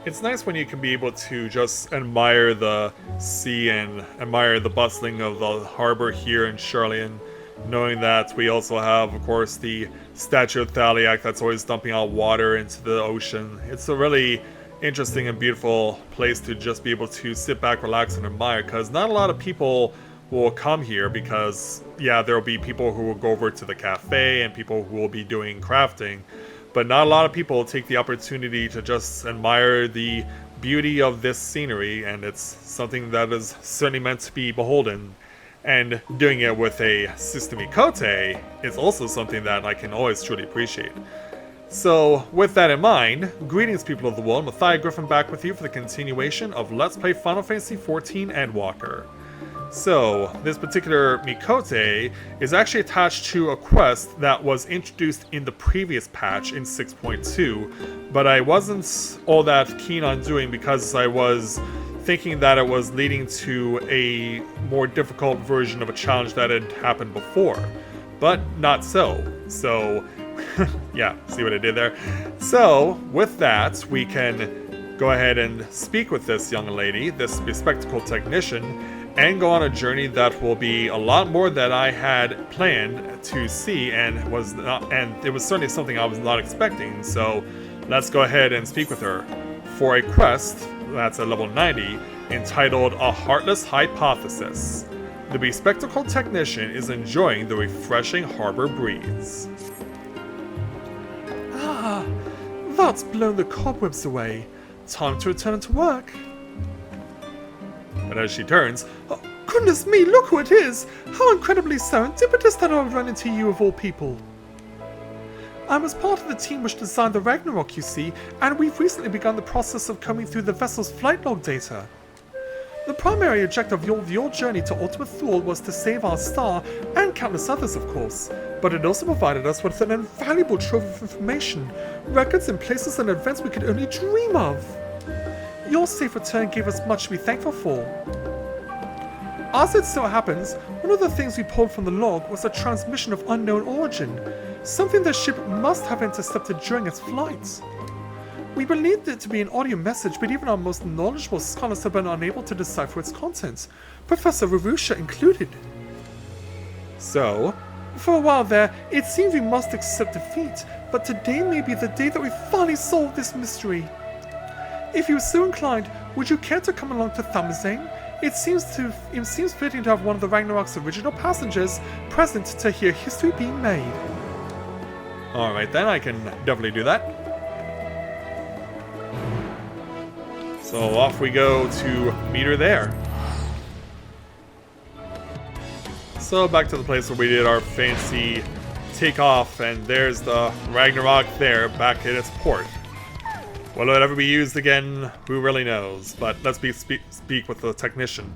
It's nice when you can be able to just admire the sea and admire the bustling of the harbor here in Charlian, knowing that we also have, of course, the statue of Thaliak that's always dumping out water into the ocean. It's a really interesting and beautiful place to just be able to sit back, relax, and admire, because not a lot of people will come here because, yeah, there will be people who will go over to the cafe and people who will be doing crafting, but not a lot of people take the opportunity to just admire the beauty of this scenery, and it's something that is certainly meant to be beholden. And doing it with a System Ikote is also something that I can always truly appreciate. So, with that in mind, greetings people of the world, Matthias Griffin back with you for the continuation of Let's Play Final Fantasy XIV Endwalker. So, this particular Mikote is actually attached to a quest that was introduced in the previous patch in 6.2, but I wasn't all that keen on doing because I was thinking that it was leading to a more difficult version of a challenge that had happened before. But not so. So, yeah, see what I did there? So, with that, we can go ahead and speak with this young lady, this bespectacled technician, and go on a journey that will be a lot more than I had planned to see, and it was certainly something I was not expecting. So, let's go ahead and speak with her for a quest that's at level 90, entitled A Heartless Hypothesis. The bespectacled technician is enjoying the refreshing harbor breeze. Ah, that's blown the cobwebs away. Time to return to work. But as she turns, oh, goodness me, look who it is! How incredibly serendipitous that I've run into you of all people. I was part of the team which designed the Ragnarok, you see, and we've recently begun the process of combing through the vessel's flight log data. The primary objective of your journey to Ultimate Thule was to save our star, and countless others of course, but it also provided us with an invaluable trove of information, records and places and events we could only dream of. Your safe return gave us much to be thankful for. As it so happens, one of the things we pulled from the log was a transmission of unknown origin, something the ship must have intercepted during its flight. We believed it to be an audio message, but even our most knowledgeable scholars have been unable to decipher its contents, Professor Rarusha included. So, for a while there, it seemed we must accept defeat, but today may be the day that we finally solve this mystery. If you are so inclined, would you care to come along to Thamazane? It seems fitting to have one of the Ragnarok's original passengers present to hear history being made. Alright then, I can definitely do that. So off we go to meet her there. So back to the place where we did our fancy takeoff, and there's the Ragnarok there, back at its port. Will it ever be used again? Who really knows? But let's speak with the technician.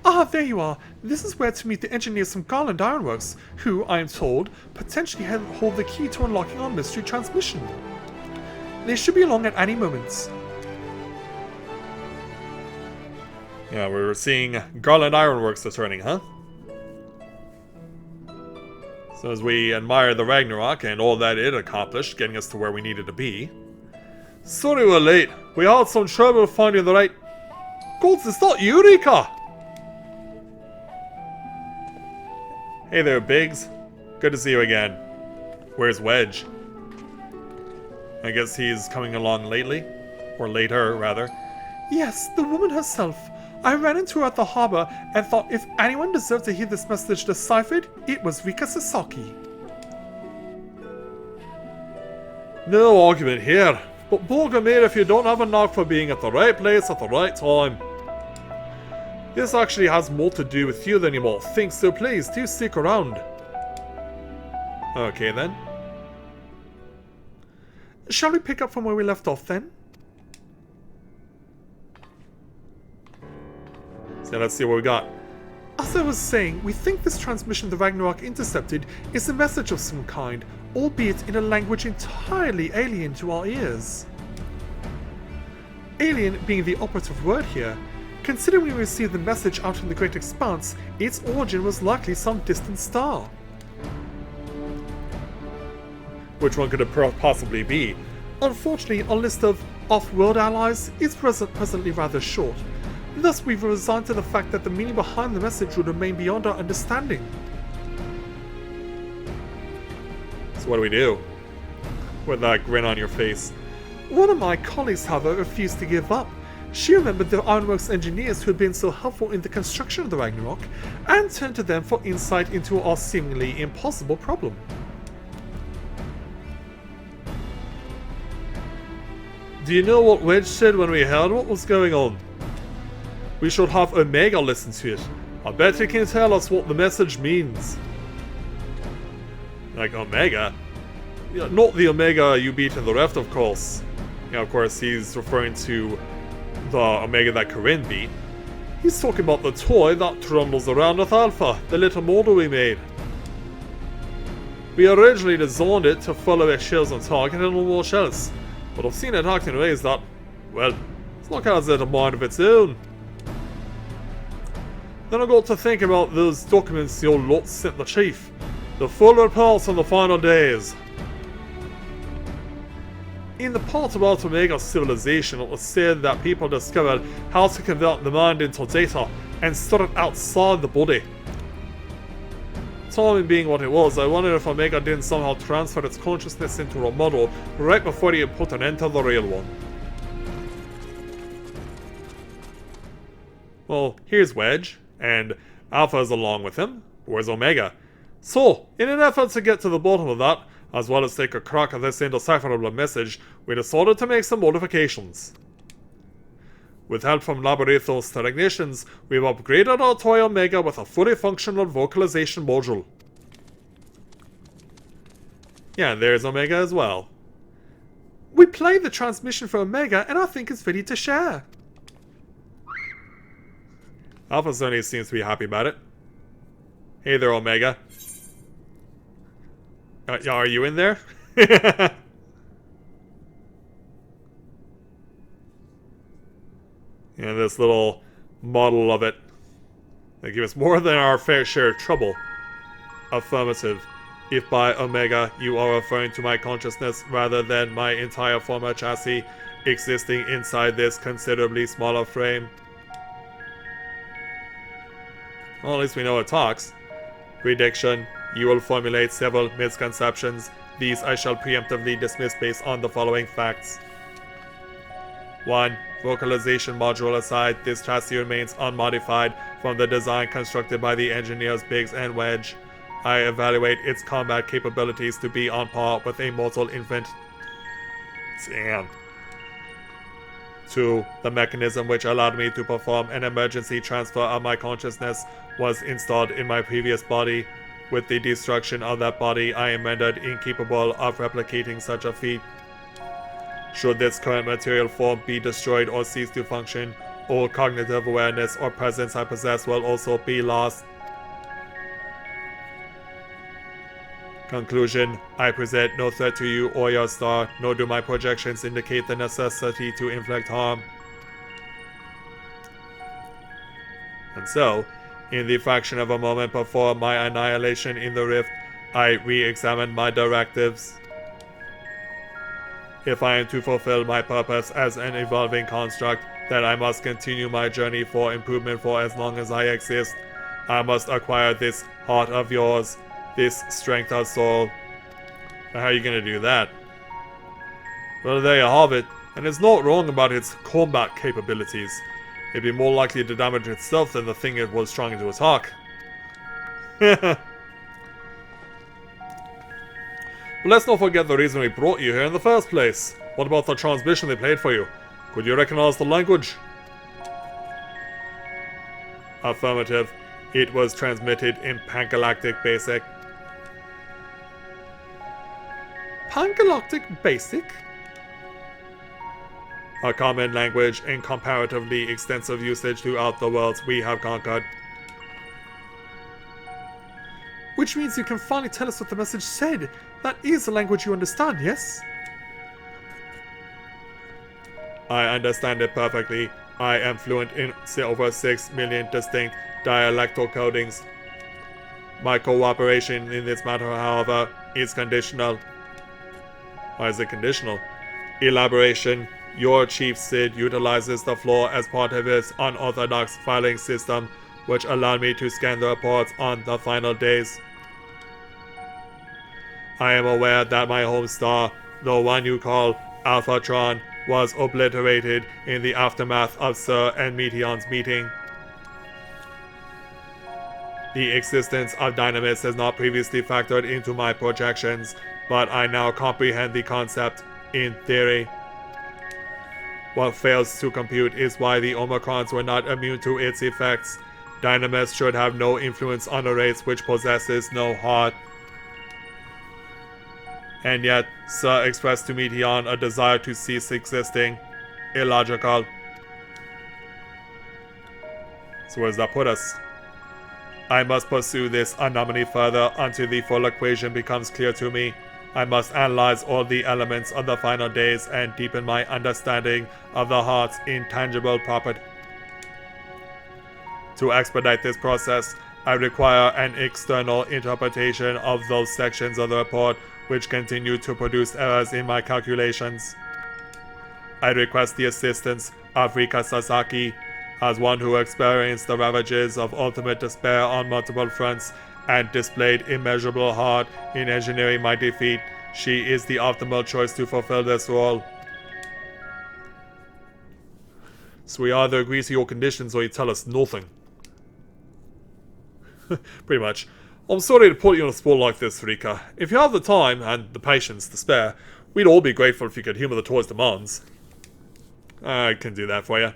Ah, there you are. This is where to meet the engineers from Garland Ironworks, who, I am told, potentially hold the key to unlocking our mystery transmission. They should be along at any moment. Yeah, we were seeing Garland Ironworks returning, huh? So as we admire the Ragnarok and all that it accomplished, getting us to where we needed to be. Sorry we're late. We had some trouble finding the right... Golds, is that Eureka? Hey there, Biggs. Good to see you again. Where's Wedge? I guess he's coming along lately? Or later, rather. Yes, the woman herself. I ran into her at the harbor and thought if anyone deserved to hear this message deciphered, it was Rika Sasaki. No argument here. But Borgamir if you don't have a knock for being at the right place at the right time. This actually has more to do with you than you might think, so please do stick around. Okay then. Shall we pick up from where we left off then? So let's see what we got. As I was saying, we think this transmission the Ragnarok intercepted is a message of some kind, albeit in a language entirely alien to our ears. Alien being the operative word here. Considering we received the message out in the great expanse, its origin was likely some distant star. Which one could it possibly be? Unfortunately, our list of off-world allies is presently rather short. Thus, we've resigned to the fact that the meaning behind the message would remain beyond our understanding. So what do we do? With that grin on your face. One of my colleagues, however, refused to give up. She remembered the Ironworks engineers who had been so helpful in the construction of the Ragnarok, and turned to them for insight into our seemingly impossible problem. Do you know what Wedge said when we heard what was going on? We should have Omega listen to it. I bet he can tell us what the message means. Like Omega? Yeah, not the Omega you beat in the Rift, of course. Yeah, of course, he's referring to the Omega that Corinne beat. He's talking about the toy that trundles around with Alpha, the little model we made. We originally designed it to follow its shells on target and on more shells, but I've seen it act in ways that, well, it's like has it a mind of its own. Then I got to think about those documents your lot sent the chief. The full reports on the final days. In the part about Omega's civilization, it was said that people discovered how to convert the mind into data and store it outside the body. Timing being what it was, I wondered if Omega didn't somehow transfer its consciousness into a model right before it put an end to the real one. Well, here's Wedge, and Alpha's along with him. Where's Omega? So, in an effort to get to the bottom of that, as well as take a crack at this indecipherable message, we decided to make some modifications. With help from Labyrinthos technicians, we've upgraded our toy Omega with a fully functional vocalization module. Yeah, there's Omega as well. We played the transmission for Omega, and I think it's ready to share. Alpha certainly seems to be happy about it. Hey there, Omega. Are you in there? Yeah, this little model of it. They give us more than our fair share of trouble. Affirmative. If by Omega you are referring to my consciousness rather than my entire former chassis existing inside this considerably smaller frame. Well, at least we know it talks. Prediction. You will formulate several misconceptions. These I shall preemptively dismiss based on the following facts. 1. Vocalization module aside, this chassis remains unmodified from the design constructed by the engineers Biggs and Wedge. I evaluate its combat capabilities to be on par with a mortal infant. Damn. 2. The mechanism which allowed me to perform an emergency transfer of my consciousness was installed in my previous body. With the destruction of that body, I am rendered incapable of replicating such a feat. Should this current material form be destroyed or cease to function, all cognitive awareness or presence I possess will also be lost. Conclusion. I present no threat to you or your star, nor do my projections indicate the necessity to inflict harm. And so, in the fraction of a moment before my annihilation in the rift, I re-examined my directives. If I am to fulfill my purpose as an evolving construct, then I must continue my journey for improvement for as long as I exist. I must acquire this heart of yours, this strength of soul. Now, how are you going to do that? Well, there you have it, and it's not wrong about its combat capabilities. It'd be more likely to damage itself than the thing it was trying to attack. But let's not forget the reason we brought you here in the first place. What about the transmission they played for you? Could you recognize the language? Affirmative. It was transmitted in Pangalactic Basic. Pangalactic Basic? A common language in comparatively extensive usage throughout the worlds we have conquered. Which means you can finally tell us what the message said. That is a language you understand, yes? I understand it perfectly. I am fluent in over 6 million distinct dialectal codings. My cooperation in this matter, however, is conditional. Why is it conditional? Elaboration. Your chief Sid utilizes the floor as part of his unorthodox filing system, which allowed me to scan the reports on the final days. I am aware that my home star, the one you call Alphatron, was obliterated in the aftermath of Sir and Meteon's meeting. The existence of Dynamis has not previously factored into my projections, but I now comprehend the concept, in theory. What fails to compute is why the Omicrons were not immune to its effects. Dynamis should have no influence on a race which possesses no heart. And yet, Sir expressed to Meteon a desire to cease existing. Illogical. So where does that put us? I must pursue this anomaly further until the full equation becomes clear to me. I must analyze all the elements of the final days and deepen my understanding of the heart's intangible property. To expedite this process, I require an external interpretation of those sections of the report which continue to produce errors in my calculations. I request the assistance of Rika Sasaki. As one who experienced the ravages of ultimate despair on multiple fronts and displayed immeasurable heart in engineering my defeat, she is the optimal choice to fulfill this role. So we either agree to your conditions or you tell us nothing. Pretty much. I'm sorry to put you on a spot like this, Rika. If you have the time and the patience to spare, we'd all be grateful if you could humor the toy's demands. I can do that for you.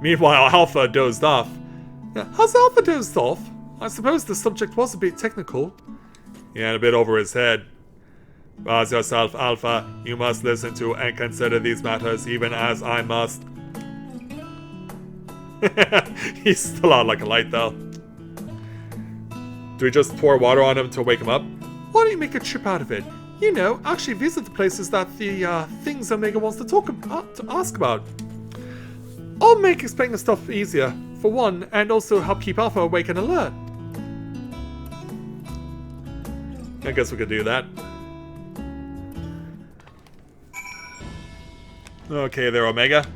Meanwhile, Alpha dozed off. Has Alpha dozed off? I suppose the subject was a bit technical. He had a bit over his head. Rouse yourself, Alpha. You must listen to and consider these matters even as I must. He's still out like a light, though. Do we just pour water on him to wake him up? Why don't you make a trip out of it? You know, actually visit the places that the things Omega wants to ask about. I'll make explaining the stuff easier, for one, and also help keep Alpha awake and alert. I guess we could do that. Okay there, Omega.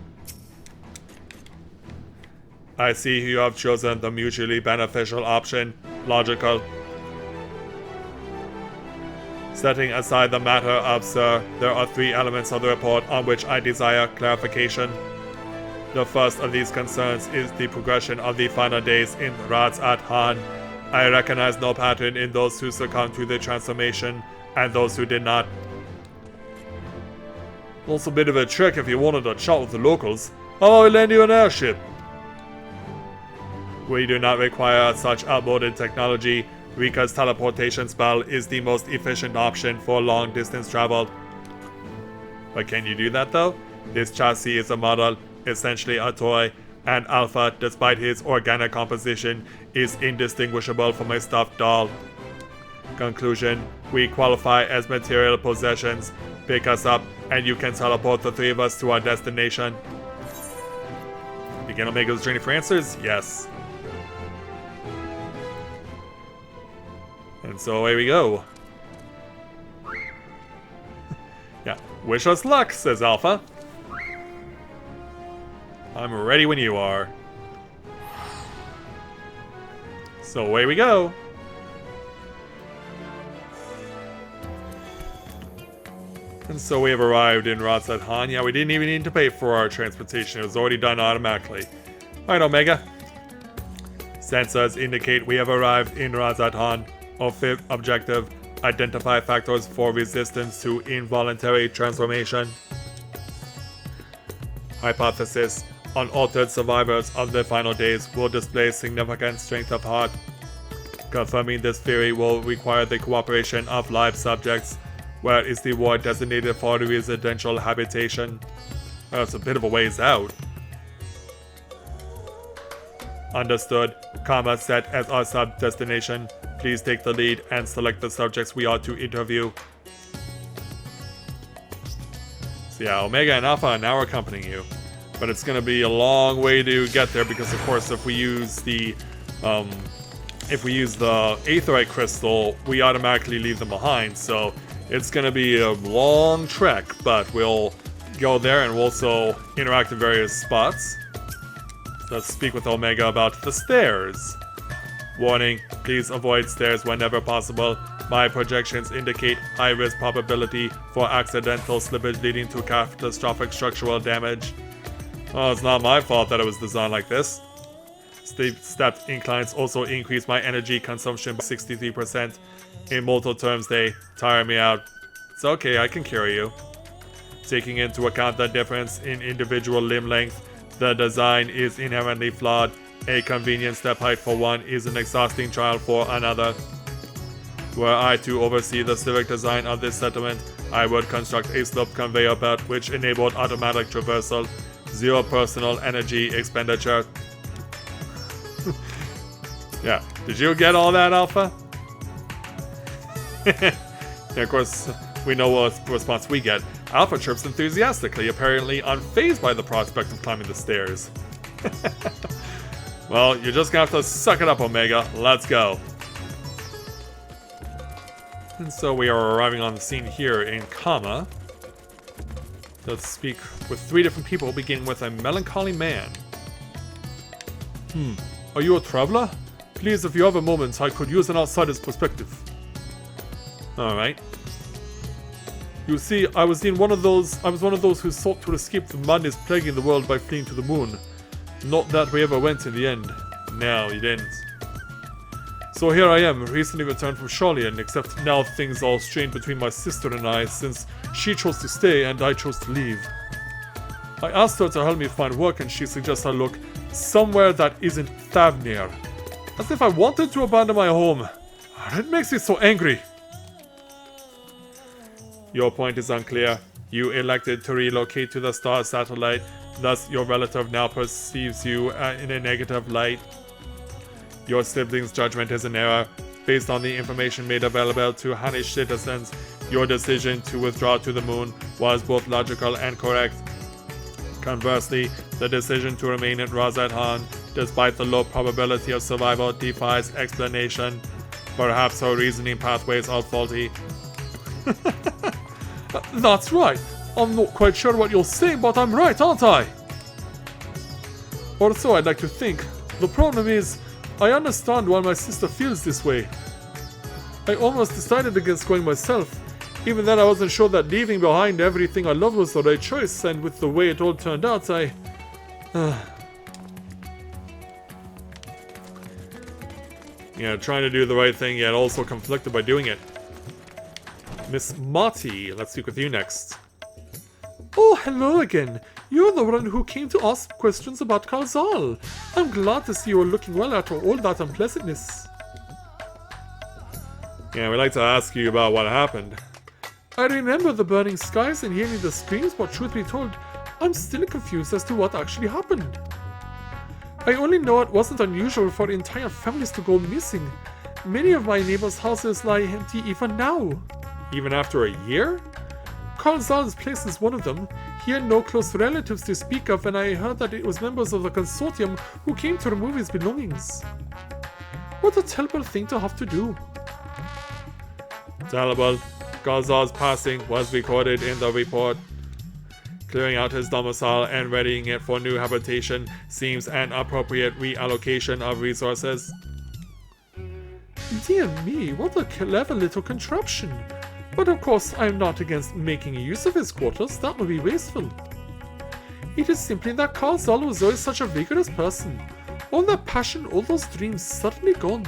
I see you have chosen the mutually beneficial option. Logical. Setting aside the matter of Sir, there are 3 elements of the report on which I desire clarification. The first of these concerns is the progression of the final days in Raz-at-Han. I recognize no pattern in those who succumbed to the transformation and those who did not. Also a bit of a trick if you wanted to chat with the locals. I'll lend you an airship. We do not require such outmoded technology. Rika's teleportation spell is the most efficient option for long distance travel. But can you do that though? This chassis is a model, essentially a toy, and Alpha, despite his organic composition, is indistinguishable from a stuffed doll. Conclusion: we qualify as material possessions. Pick us up, and you can teleport the 3 of us to our destination. Begin Omega's journey for answers? Yes. And so away we go. Yeah, wish us luck, says Alpha. I'm ready when you are. So away we go. And so we have arrived in Raz-at-Han. Yeah, we didn't even need to pay for our transportation. It was already done automatically. Alright, Omega. Sensors indicate we have arrived in Raz-at-Han. Objective: identify factors for resistance to involuntary transformation. Hypothesis: unaltered survivors of the final days will display significant strength of heart. Confirming this theory will require the cooperation of live subjects. Where is the ward designated for the residential habitation? Well, it's a bit of a ways out. Understood. Karma set as our sub-destination. Please take the lead and select the subjects we are to interview. So yeah, Omega and Alpha are now accompanying you. But it's going to be a long way to get there because, of course, if we use the Aetherite crystal, we automatically leave them behind. So It's gonna be a long trek, but we'll go there and we'll also interact in various spots. Let's speak with Omega about the stairs. Warning, please avoid stairs whenever possible. My projections indicate high risk probability for accidental slippage leading to catastrophic structural damage. Well, it's not my fault that it was designed like this. Steep stepped inclines also increase my energy consumption by 63%. In mortal terms, they tire me out. It's okay, I can carry you. Taking into account the difference in individual limb length, the design is inherently flawed. A convenient step height for one is an exhausting trial for another. Were I to oversee the civic design of this settlement, I would construct a slope conveyor belt which enabled automatic traversal, zero personal energy expenditure. Yeah, did you get all that, Alpha? Yeah, of course, we know what response we get. Alpha chirps enthusiastically, apparently unfazed by the prospect of climbing the stairs. Well, you're just gonna have to suck it up, Omega. Let's go. And so we are arriving on the scene here in Kama. Let's speak with 3 different people, beginning with a melancholy man. Are you a traveler? Please, if you have a moment, I could use an outsider's perspective. Alright. You see, I was one of those who sought to escape the madness plaguing the world by fleeing to the moon. Not that we ever went in the end. No, you didn't. So here I am, recently returned from Charlian, except now things are strained between my sister and I, since she chose to stay and I chose to leave. I asked her to help me find work and she suggests I look somewhere that isn't Thavnir. As if I wanted to abandon my home. It makes me so angry. Your point is unclear. You elected to relocate to the star satellite, thus your relative now perceives you in a negative light. Your sibling's judgment is an error. Based on the information made available to Hanish citizens, your decision to withdraw to the moon was both logical and correct. Conversely, the decision to remain in Razathan, despite the low probability of survival, defies explanation. Perhaps her reasoning pathways are faulty. That's right. I'm not quite sure what you're saying, but I'm right, aren't I? Or so I'd like to think. The problem is, I understand why my sister feels this way. I almost decided against going myself. Even then I wasn't sure that leaving behind everything I loved was the right choice, and with the way it all turned out, Yeah, trying to do the right thing, yet also conflicted by doing it. Miss Marty, let's speak with you next. Oh, hello again. You're the one who came to ask questions about Kalzal. I'm glad to see you are looking well after all that unpleasantness. Yeah, we'd like to ask you about what happened. I remember the burning skies and hearing the screams, but truth be told, I'm still confused as to what actually happened. I only know it wasn't unusual for entire families to go missing. Many of my neighbors' houses lie empty even now. Even after a year? Kalzal's place is one of them. He had no close relatives to speak of, and I heard that it was members of the consortium who came to remove his belongings. What a terrible thing to have to do. Terrible. Kalzal's passing was recorded in the report. Clearing out his domicile and readying it for new habitation seems an appropriate reallocation of resources. Dear me, what a clever little contraption. But of course, I am not against making use of his quarters. That would be wasteful. It is simply that Kalzal was always such a vigorous person. All that passion, all those dreams suddenly gone.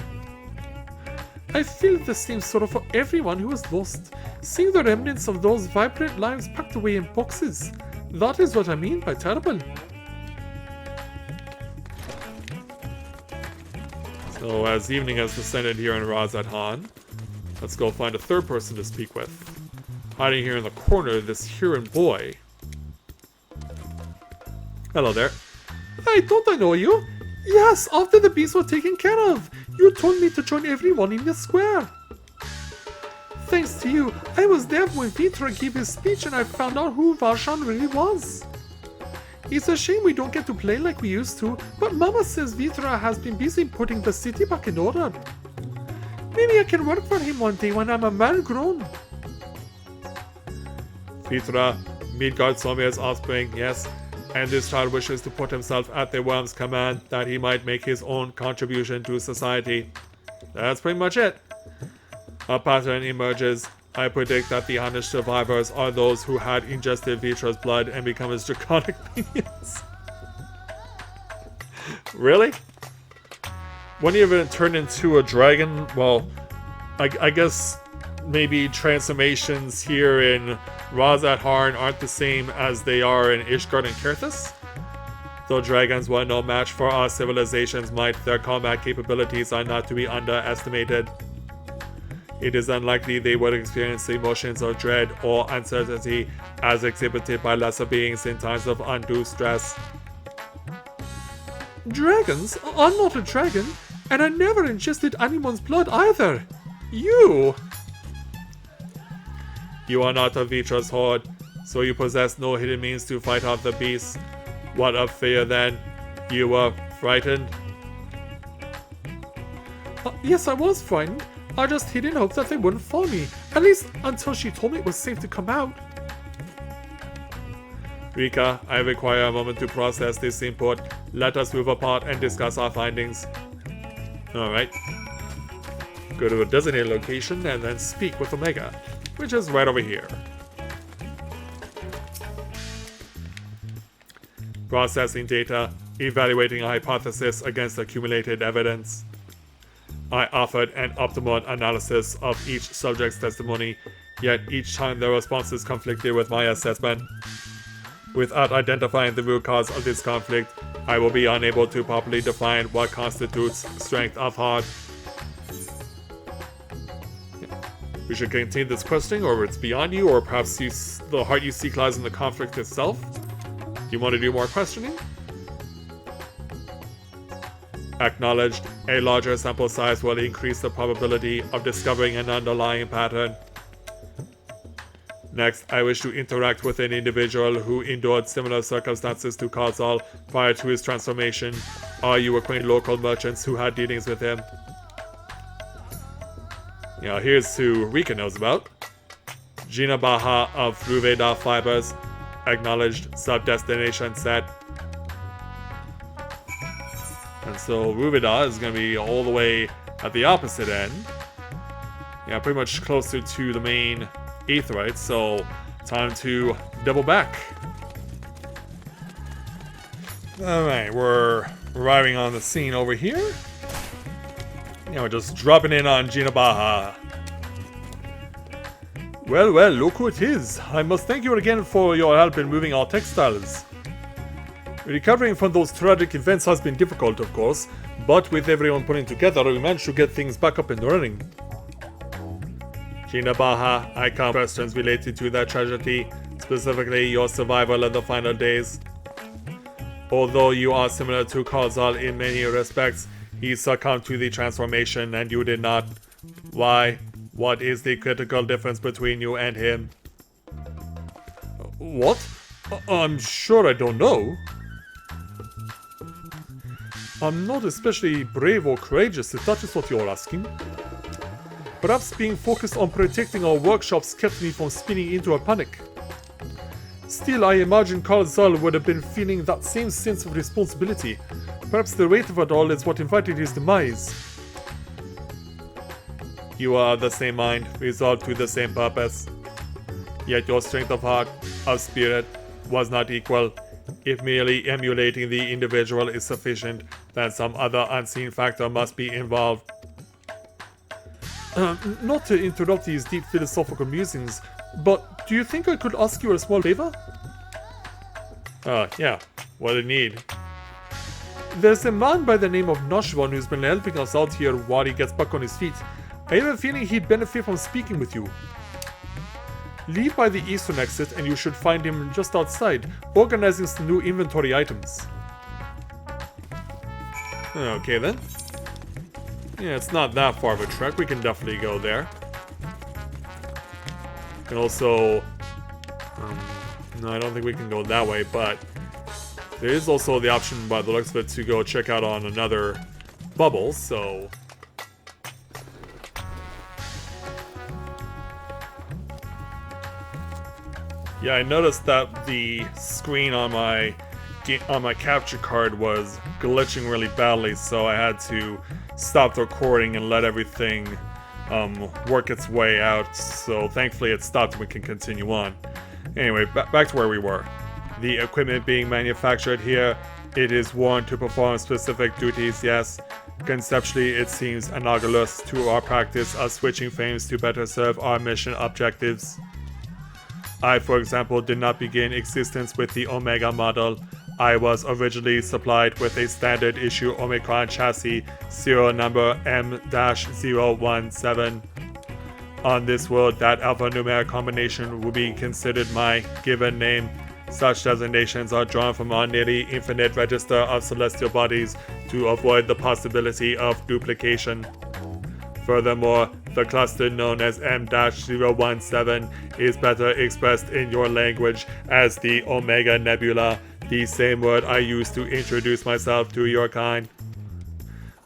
I feel the same sorrow for everyone who was lost, seeing the remnants of those vibrant lives packed away in boxes. That is what I mean by terrible. So as evening has descended here in Razathan, let's go find a third person to speak with. Hiding here in the corner, this Huron boy. Hello there. Hey, don't I know you? Yes, after the beasts were taken care of. You told me to join everyone in the square. Thanks to you, I was there when Vitra gave his speech and I found out who Varshan really was. It's a shame we don't get to play like we used to, but Mama says Vitra has been busy putting the city back in order. Maybe I can work for him one day when I'm a man grown. Mithra, Midgard Somir's offspring, yes, and this child wishes to put himself at the worm's command that he might make his own contribution to society. That's pretty much it. A pattern emerges. I predict that the honest survivors are those who had ingested Vitra's blood and become his draconic minions. Really? Wouldn't he even turn into a dragon? Well, I guess maybe transformations here in Razatharn aren't the same as they are in Ishgard and Kerthus. Though dragons were no match for our civilization's might, their combat capabilities are not to be underestimated. It is unlikely they would experience emotions of dread or uncertainty as exhibited by lesser beings in times of undue stress. Dragons? I'm not a dragon, and I never ingested anyone's blood either. You are not of Vitra's horde, so you possess no hidden means to fight off the beasts. What of fear then? You were frightened? Yes, I was frightened. I just hid in hope that they wouldn't follow me, at least until she told me it was safe to come out. Rika, I require a moment to process this input. Let us move apart and discuss our findings. Alright. Go to a designated location and then speak with Omega, which is right over here. Processing data, evaluating a hypothesis against accumulated evidence. I offered an optimal analysis of each subject's testimony, yet each time their responses conflicted with my assessment. Without identifying the root cause of this conflict, I will be unable to properly define what constitutes strength of heart. We should continue this questioning, or it's beyond you, or perhaps the heart you seek lies in the conflict itself? Do you want to do more questioning? Acknowledged. A larger sample size will increase the probability of discovering an underlying pattern. Next, I wish to interact with an individual who endured similar circumstances to Khazal prior to his transformation. Are you acquainted with local merchants who had dealings with him? Now here's who Rika knows about. Gina Baha of Ruveda Fibers. Acknowledged. Sub-destination set. And so Ruveda is going to be all the way at the opposite end. Yeah, pretty much closer to the main Aetheryte, so time to double back. Alright, we're arriving on the scene over here. Yeah, we're just dropping in on Gina Baha. Well, look who it is. I must thank you again for your help in moving our textiles. Recovering from those tragic events has been difficult, of course, but with everyone pulling together, we managed to get things back up and running. Gina Baha, I come questions related to that tragedy, specifically your survival in the final days. Although you are similar to Khazal in many respects, he succumbed to the transformation and you did not. Why? What is the critical difference between you and him? What? I'm sure I don't know. I'm not especially brave or courageous, if that is what you're asking. Perhaps being focused on protecting our workshops kept me from spinning into a panic. Still, I imagine Khazal would have been feeling that same sense of responsibility. Perhaps the weight of it all is what invited his demise. You are of the same mind, resolved to the same purpose. Yet your strength of heart, of spirit, was not equal. If merely emulating the individual is sufficient, then some other unseen factor must be involved. Not to interrupt these deep philosophical musings, but do you think I could ask you a small favor? Yeah. What do you need? There's a man by the name of Nashvan who's been helping us out here while he gets back on his feet. I have a feeling he'd benefit from speaking with you. Leave by the eastern exit and you should find him just outside, organizing some new inventory items. Okay then. Yeah, it's not that far of a trek. We can definitely go there. And also... no, I don't think we can go that way, but... there is also the option, by the looks of it, to go check out on another bubble, so... Yeah, I noticed that the screen on my capture card was glitching really badly, so I had to stop the recording and let everything work its way out. So thankfully it stopped and we can continue on. Anyway, back to where we were. The equipment being manufactured here, it is worn to perform specific duties, yes. Conceptually, it seems analogous to our practice of switching frames to better serve our mission objectives. I, for example, did not begin existence with the Omega model. I was originally supplied with a standard issue Omicron chassis, serial number M-017. On this world, that alphanumeric combination will be considered my given name. Such designations are drawn from our nearly infinite register of celestial bodies to avoid the possibility of duplication. Furthermore, the cluster known as M-017 is better expressed in your language as the Omega Nebula, the same word I use to introduce myself to your kind.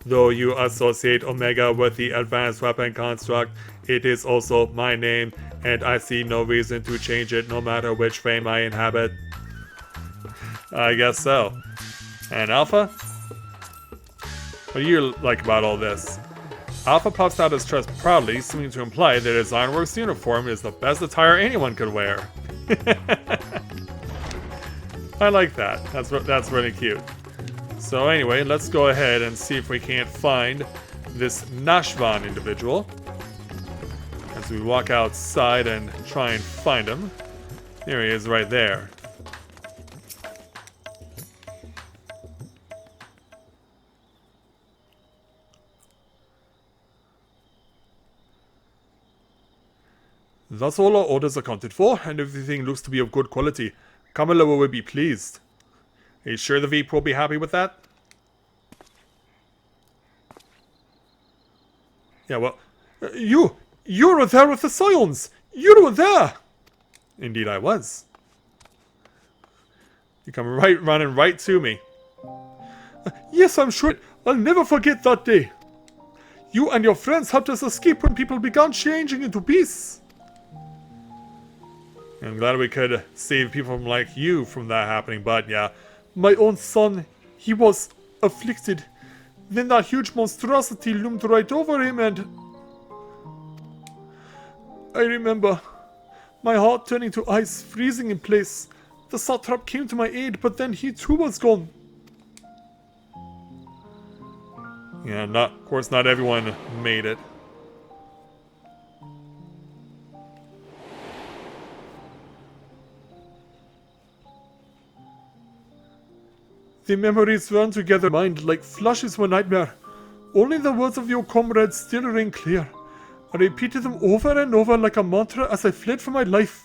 Though you associate Omega with the advanced weapon construct, it is also my name, and I see no reason to change it no matter which frame I inhabit. I guess so. And Alpha? What do you like about all this? Alpha puffs out his chest proudly, seeming to imply that his Ironworks uniform is the best attire anyone could wear. I like that. That's really cute. So anyway, let's go ahead and see if we can't find this Nashvan individual. As we walk outside and try and find him. There he is right there. Thus all our orders accounted for, and everything looks to be of good quality. Kamala will be pleased. Are you sure the Veep will be happy with that? Yeah, well... You were there with the Scions! You were there! Indeed I was. You come running right to me. Yes, I'm sure. I'll never forget that day. You and your friends helped us escape when people began changing into beasts. I'm glad we could save people from like you from that happening, but yeah. My own son, he was afflicted. Then that huge monstrosity loomed right over him and... I remember my heart turning to ice, freezing in place. The satrap came to my aid, but then he too was gone. Yeah, of course not everyone made it. The memories run together in my mind like flashes of a nightmare. Only the words of your comrades still ring clear. I repeated them over and over like a mantra as I fled for my life.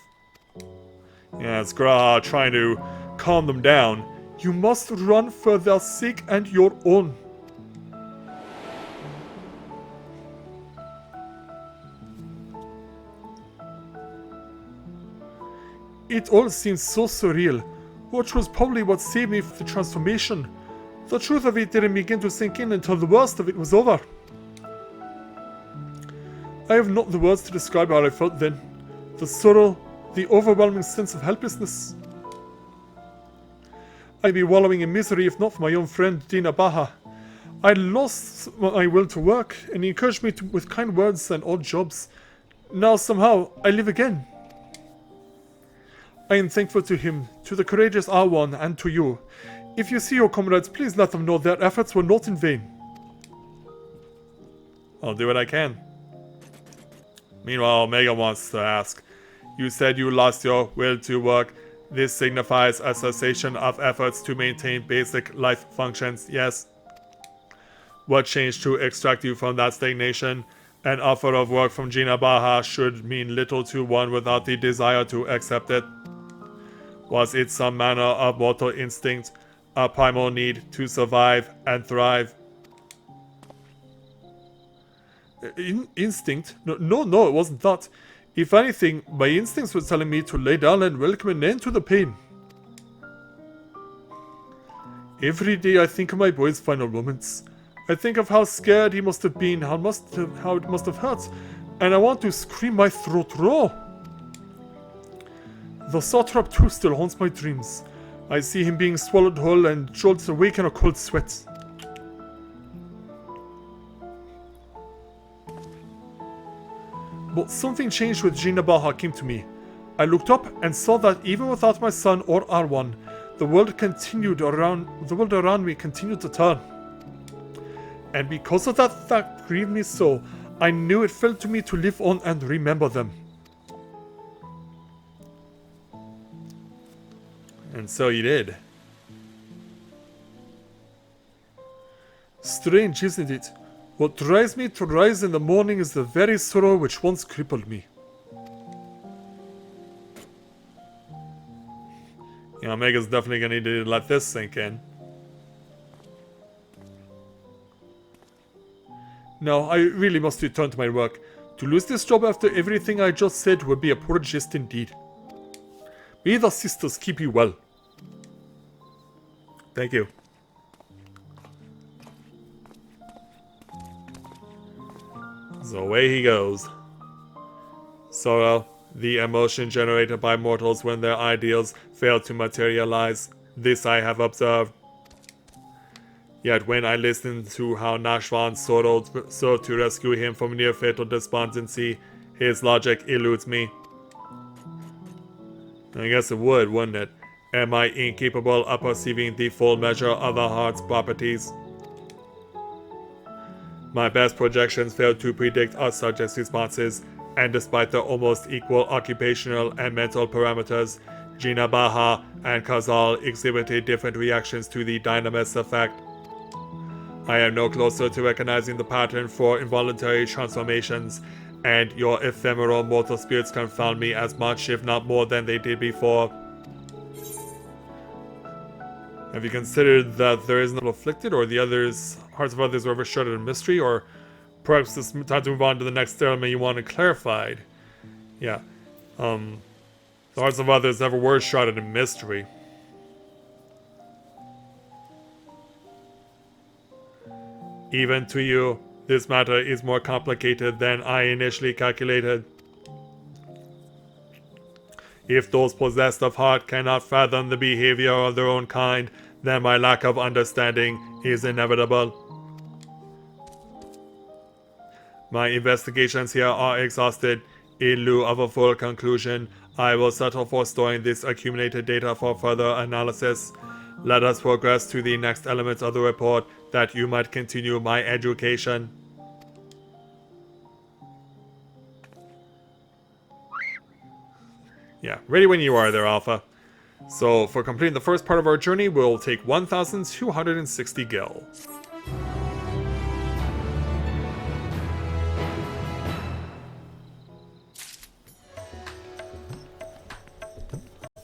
Yeah, it's Graha trying to calm them down. You must run for their sake and your own. It all seems so surreal, which was probably what saved me from the transformation. The truth of it didn't begin to sink in until the worst of it was over. I have not the words to describe how I felt then. The sorrow, the overwhelming sense of helplessness. I'd be wallowing in misery if not for my own friend Dina Baha. I lost my will to work, and he encouraged me with kind words and odd jobs. Now somehow, I live again. I am thankful to him, to the courageous Awan, and to you. If you see your comrades, please let them know their efforts were not in vain. I'll do what I can. Meanwhile, Omega wants to ask, you said you lost your will to work. This signifies a cessation of efforts to maintain basic life functions, yes? What changed to extract you from that stagnation? An offer of work from Gina Baha should mean little to one without the desire to accept it. Was it some manner of mortal instinct, a primal need to survive and thrive? Instinct? No, it wasn't that. If anything, my instincts were telling me to lay down and welcome an end to the pain. Every day I think of my boy's final moments. I think of how scared he must have been, how it must have hurt, and I want to scream my throat raw. The Satrap too still haunts my dreams. I see him being swallowed whole and jolted awake in a cold sweat. But something changed when Gina Baha came to me. I looked up and saw that even without my son or R1, the world around me continued to turn. And because of that fact grieved me so, I knew it fell to me to live on and remember them. And so you did. Strange, isn't it? What drives me to rise in the morning is the very sorrow which once crippled me. Yeah, Omega's definitely gonna need to let this sink in. Now, I really must return to my work. To lose this job after everything I just said would be a poor jest indeed. May the sisters keep you well. Thank you. So away he goes. Sorrow, the emotion generated by mortals when their ideals fail to materialize. This I have observed. Yet when I listen to how Nashvan sought to rescue him from near-fatal despondency, his logic eludes me. I guess it would, wouldn't it? Am I incapable of perceiving the full measure of the heart's properties? My best projections fail to predict our subject's responses, and despite their almost equal occupational and mental parameters, Gina Baha and Kazal exhibited different reactions to the dynamis effect. I am no closer to recognizing the pattern for involuntary transformations, and your ephemeral mortal spirits confound me as much, if not more, than they did before. Have you considered that there is no afflicted, or the others, hearts of others were ever shrouded in mystery, or perhaps it's time to move on to the next element you wanted clarified? Yeah. The hearts of others never were shrouded in mystery. Even to you, this matter is more complicated than I initially calculated. If those possessed of heart cannot fathom the behavior of their own kind, then my lack of understanding is inevitable. My investigations here are exhausted. In lieu of a full conclusion, I will settle for storing this accumulated data for further analysis. Let us progress to the next element of the report, that you might continue my education. Yeah, ready when you are there, Alpha. So, for completing the first part of our journey, we'll take 1,260 gil.